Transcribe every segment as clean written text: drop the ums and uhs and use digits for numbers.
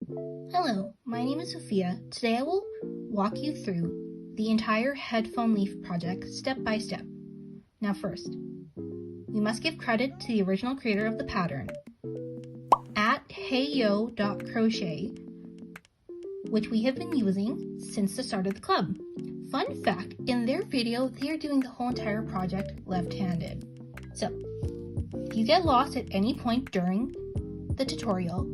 Hello, my name is Sophia. Today I will walk you through the entire headphone leaf project step by step. Now first, we must give credit to the original creator of the pattern, at heyo.crochet, which we have been using since the start of the club. Fun fact, in their video, they are doing the whole entire project left-handed. So, if you get lost at any point during the tutorial,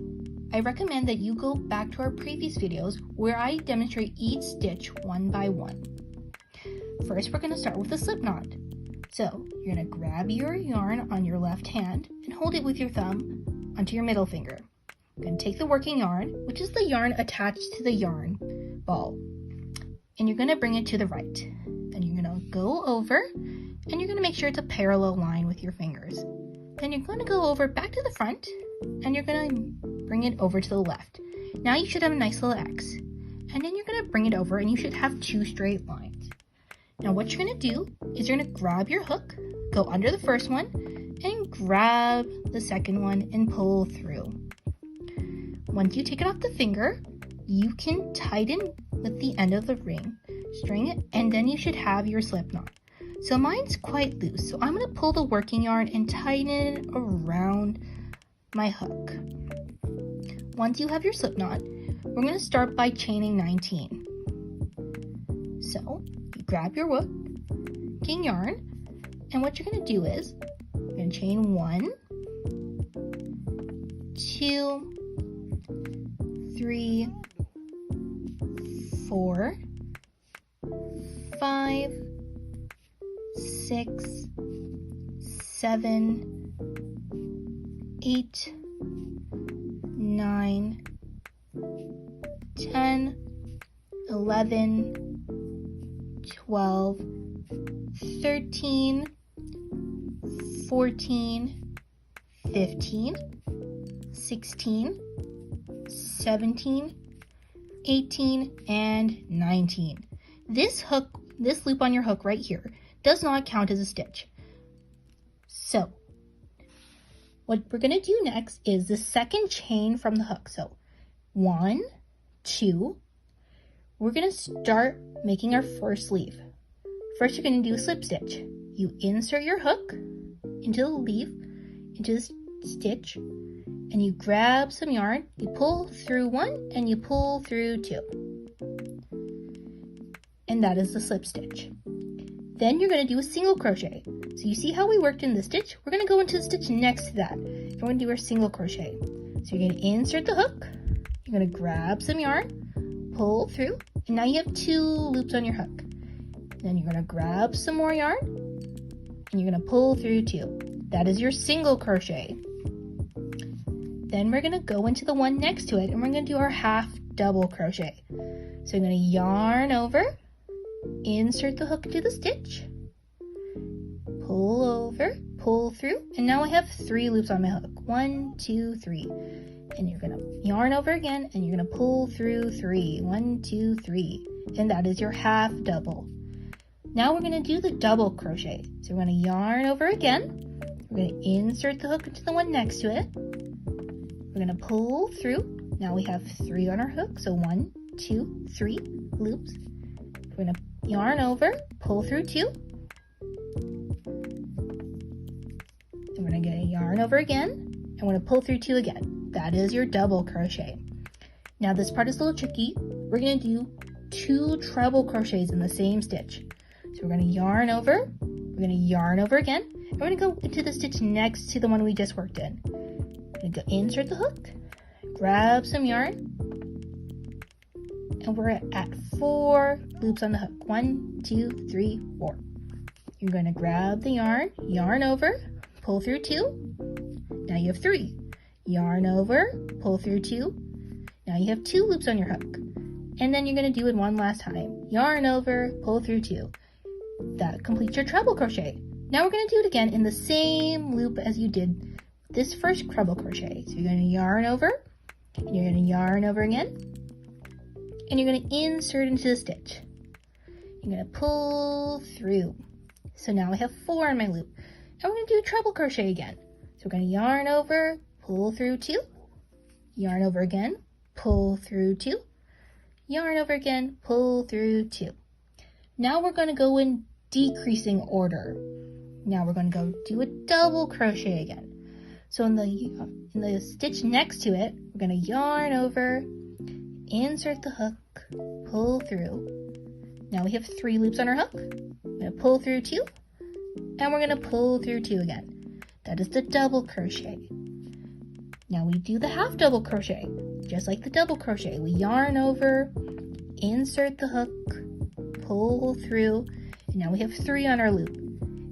I recommend that you go back to our previous videos where I demonstrate each stitch one by one. First, we're going to start with a slip knot. So, you're going to grab your yarn on your left hand and hold it with your thumb onto your middle finger. You're going to take the working yarn, which is the yarn attached to the yarn ball, and you're going to bring it to the right. Then you're going to go over, and you're going to make sure it's a parallel line with your fingers. Then you're going to go over back to the front, and you're going to bring it over to the left. Now you should have a nice little X. And then you're going to bring it over and you should have two straight lines. Now what you're going to do is you're going to grab your hook, go under the first one, and grab the second one and pull through. Once you take it off the finger, you can tighten with the end of the ring, string it, and then you should have your slip knot. So mine's quite loose, so I'm going to pull the working yarn and tighten it around my hook. Once you have your slip knot, we're going to start by chaining 19. So you grab your working yarn, and what you're going to do is you're going to chain 1, 2, 3, 4, 5, 6, 7, 8, 9, 10, 11, 12, 13, 14, 15, 16, 17, 18, and 19. This loop on your hook right here does not count as a stitch. So, what we're going to do next is the second chain from the hook. So 1, 2, we're going to start making our first leaf. First, you're going to do a slip stitch. You insert your hook into the leaf, into the stitch, and you grab some yarn, you pull through 1, and you pull through 2. And that is the slip stitch. Then you're going to do a single crochet. So you see how we worked in this stitch? We're going to go into the stitch next to that. We're going to do our single crochet. So you're going to insert the hook, you're going to grab some yarn, pull through, and now you have 2 loops on your hook. Then you're going to grab some more yarn, and you're going to pull through 2. That is your single crochet. Then we're going to go into the one next to it, and we're going to do our half double crochet. So I'm going to yarn over, insert the hook to the stitch, pull over, pull through, and now I have 3 loops on my hook. 1, 2, 3. And you're going to yarn over again, and you're going to pull through 3. 1, 2, 3. And that is your half double. Now we're going to do the double crochet. So we're going to yarn over again. We're going to insert the hook into the one next to it. We're going to pull through. Now we have 3 on our hook. So 1, 2, 3 loops. We're going to yarn over, pull through 2. And we're going to get a yarn over again, and we're going to pull through 2 again. That is your double crochet. Now this part is a little tricky. We're going to do 2 treble crochets in the same stitch. So we're going to yarn over, we're going to yarn over again, and we're going to go into the stitch next to the one we just worked in. We're going to go insert the hook, grab some yarn, and we're at 4 loops on the hook. 1, 2, 3, 4. You're going to grab the yarn, yarn over, pull through 2. Now you have 3. Yarn over, pull through 2. Now you have 2 loops on your hook. And then you're going to do it one last time. Yarn over, pull through 2. That completes your treble crochet. Now we're going to do it again in the same loop as you did this first treble crochet. So you're going to yarn over, and you're going to yarn over again, and you're going to insert into the stitch. You're going to pull through. So now I have 4 on my loop. Now we're going to do a treble crochet again. So we're going to yarn over, pull through 2, yarn over again, pull through 2, yarn over again, pull through 2. Now we're going to go in decreasing order. Now we're going to go do a double crochet again. So in the stitch next to it, we're going to yarn over, insert the hook, pull through. Now we have 3 loops on our hook. We're going to pull through 2, and we're going to pull through 2 again. That is the double crochet. Now we do the half double crochet. Just like the double crochet, we yarn over, insert the hook, pull through, and now we have 3 on our loop.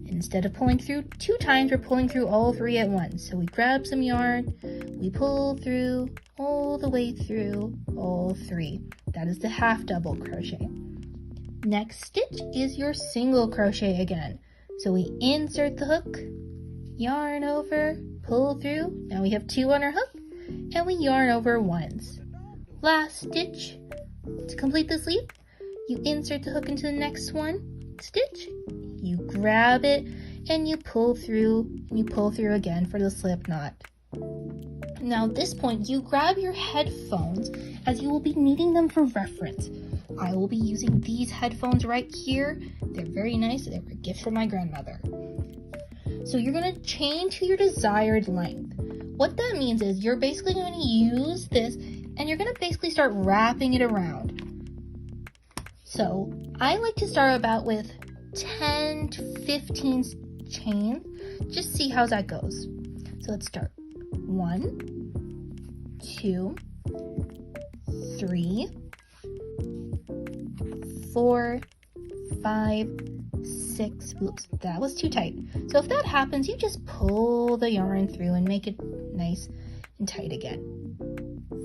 Instead of pulling through 2 times, we're pulling through all 3 at once. So we grab some yarn, we pull through all the way through all 3. That is the half double crochet. Next stitch is your single crochet again. So we insert the hook, yarn over, pull through. Now we have 2 on our hook, and we yarn over once. Last stitch. To complete this loop, you insert the hook into the next stitch. You grab it and you pull through again for the slip knot. Now at this point, you grab your headphones as you will be needing them for reference. I will be using these headphones right here. They're very nice. They were a gift from my grandmother. So you're going to chain to your desired length. What that means is you're basically going to use this and you're going to basically start wrapping it around. So I like to start about with 10 to 15 chains. Just see how that goes. So let's start. 1, 2, 3, 4, 5, 6. Oops, that was too tight. So if that happens, you just pull the yarn through and make it nice and tight again.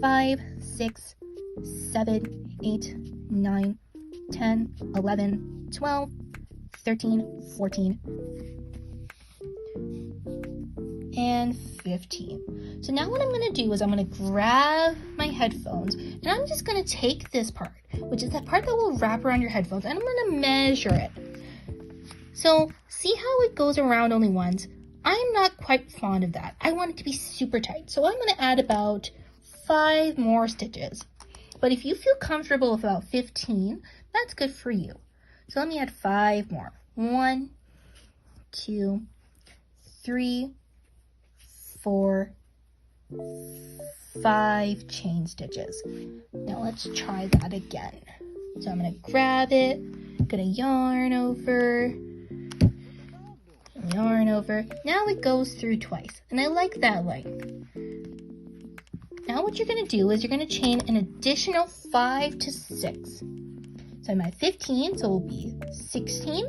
5, 6, 7, 8, 9, 10, 11, 12, 13, 14, and 15. So now what I'm going to do is I'm going to grab my headphones and I'm just going to take this part, which is that part that will wrap around your headphones, and I'm going to measure it. So see how it goes around only once? I'm not quite fond of that. I want it to be super tight. So I'm going to add about 5 more stitches. But if you feel comfortable with about 15, that's good for you. So let me add 5 more. 1, 2, 3, 4, 5 chain stitches. Now let's try that again. So I'm going to grab it, I'm going to yarn over. Now it goes through twice, and I like that length. Now what you're going to do is you're going to chain an additional 5 to 6. So I'm at 15, so it will be 16,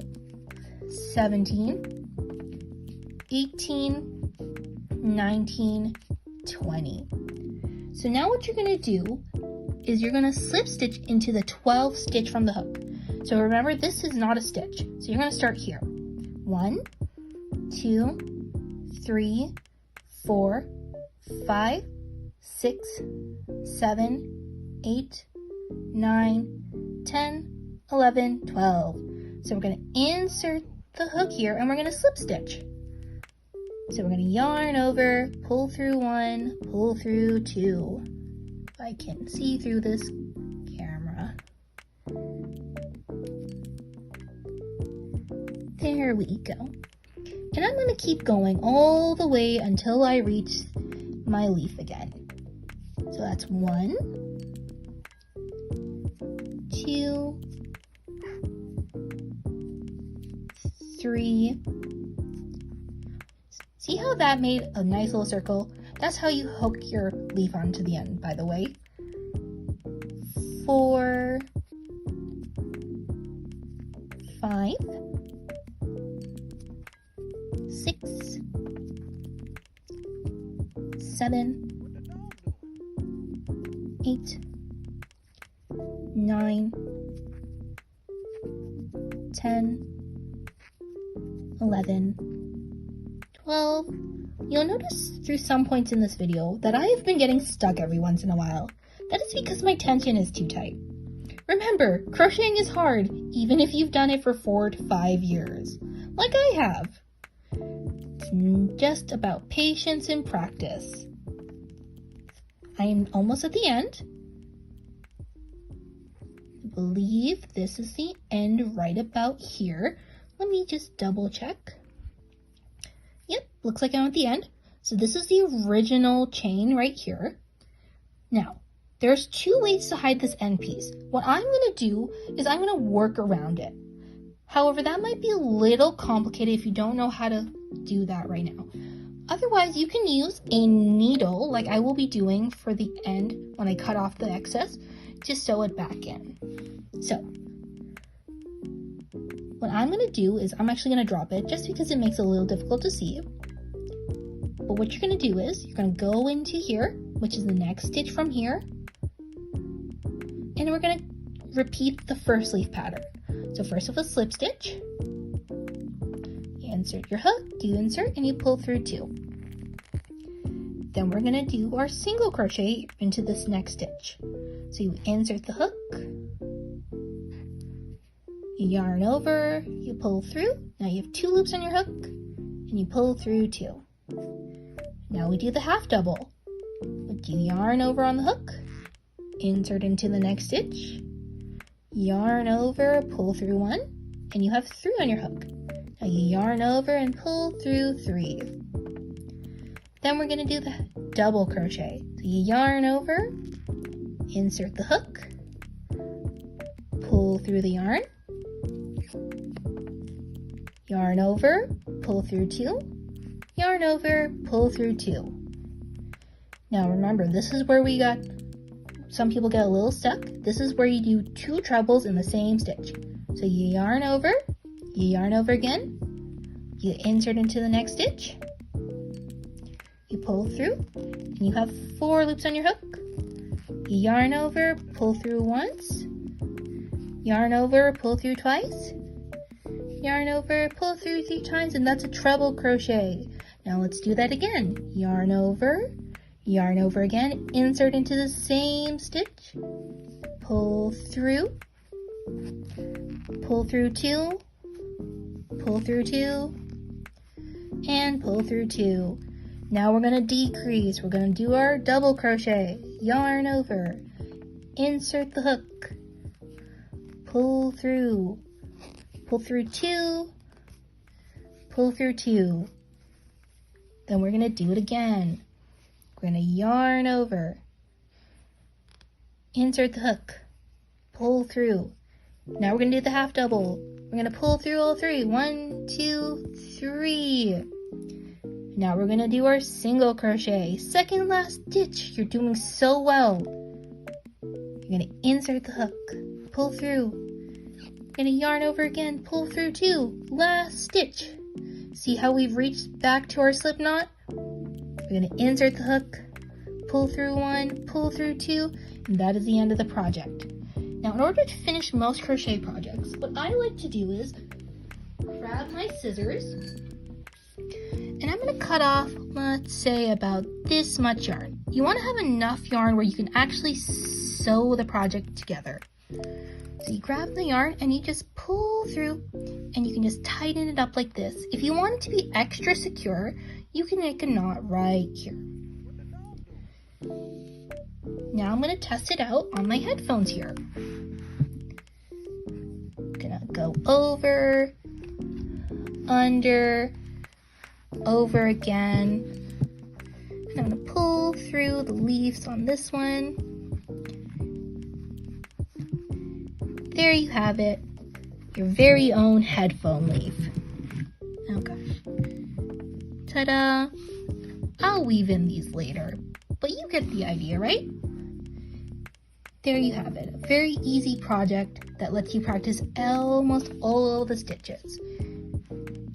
17, 18, 19, 20. So now what you're going to do is you're going to slip stitch into the 12th stitch from the hook. So remember, this is not a stitch. So you're going to start here. 1, 2, 3, 4, 5, 6, 7, 8, 9, 10, 11, 12. So we're going to insert the hook here and we're going to slip stitch. So we're going to yarn over, pull through 1, pull through 2. If I can see through this camera. There we go. And I'm going to keep going all the way until I reach my leaf again. So that's 1, 2, 3. See how that made a nice little circle? That's how you hook your leaf onto the end, by the way. 4, 5, 6, 7, 8, 9, 10, 11, 12. You'll notice through some points in this video that I have been getting stuck every once in a while. That is because my tension is too tight. Remember, crocheting is hard, even if you've done it for 4 to 5 years, like I have. It's just about patience and practice. I am almost at the end. believe this is the end right about here. Let me just double check. Yep, looks like I'm at the end. So this is the original chain right here. Now, there's two ways to hide this end piece. What I'm going to do is I'm going to work around it. However, that might be a little complicated if you don't know how to do that right now. Otherwise, you can use a needle like I will be doing for the end when I cut off the excess to sew it back in. So, what I'm going to do is I'm actually going to drop it just because it makes it a little difficult to see. But what you're going to do is you're going to go into here, which is the next stitch from here, and we're going to repeat the first leaf pattern. So first with a slip stitch, you insert your hook, you insert, and you pull through 2. Then we're going to do our single crochet into this next stitch. So you insert the hook, you yarn over, you pull through. Now you have 2 loops on your hook, and you pull through 2. Now we do the half double. You yarn over on the hook, insert into the next stitch, yarn over, pull through 1, and you have 3 on your hook. Now you yarn over and pull through 3. Then we're going to do the double crochet. So you yarn over, insert the hook, pull through the yarn, yarn over, pull through 2, yarn over, pull through 2. Now remember, this is where some people get a little stuck. This is where you do 2 trebles in the same stitch. So you yarn over again, you insert into the next stitch, you pull through, and you have 4 loops on your hook. You yarn over, pull through once, yarn over, pull through twice, yarn over, pull through 3 times, and that's a treble crochet. Now let's do that again. Yarn over again, insert into the same stitch, pull through 2, pull through 2, and pull through 2. Now we're going to decrease. We're going to do our double crochet, yarn over, insert the hook, pull through 2, pull through 2. Then we're going to do it again. We're going to yarn over, insert the hook, pull through. Now we're going to do the half double. We're going to pull through all 3. 1, 2, 3. Now we're going to do our single crochet. Second last stitch. You're doing so well. You're going to insert the hook, pull through. You're going to yarn over again, pull through 2. Last stitch. See how we've reached back to our slip knot? We're going to insert the hook, pull through 1, pull through 2, and that is the end of the project. Now, in order to finish most crochet projects, what I like to do is grab my scissors, and I'm going to cut off, let's say, about this much yarn. You want to have enough yarn where you can actually sew the project together. So you grab the yarn and you just pull through, and you can just tighten it up like this. If you want it to be extra secure, you can make a knot right here. Now I'm going to test it out on my headphones here. I'm going to go over, under, over again. And I'm going to pull through the leaves on this one. There you have it, your very own headphone leaf. Oh gosh. Ta-da! I'll weave in these later, but you get the idea, right? There you have it, a very easy project that lets you practice almost all the stitches.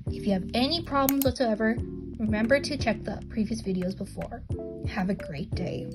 If you have any problems whatsoever, remember to check the previous videos before. Have a great day.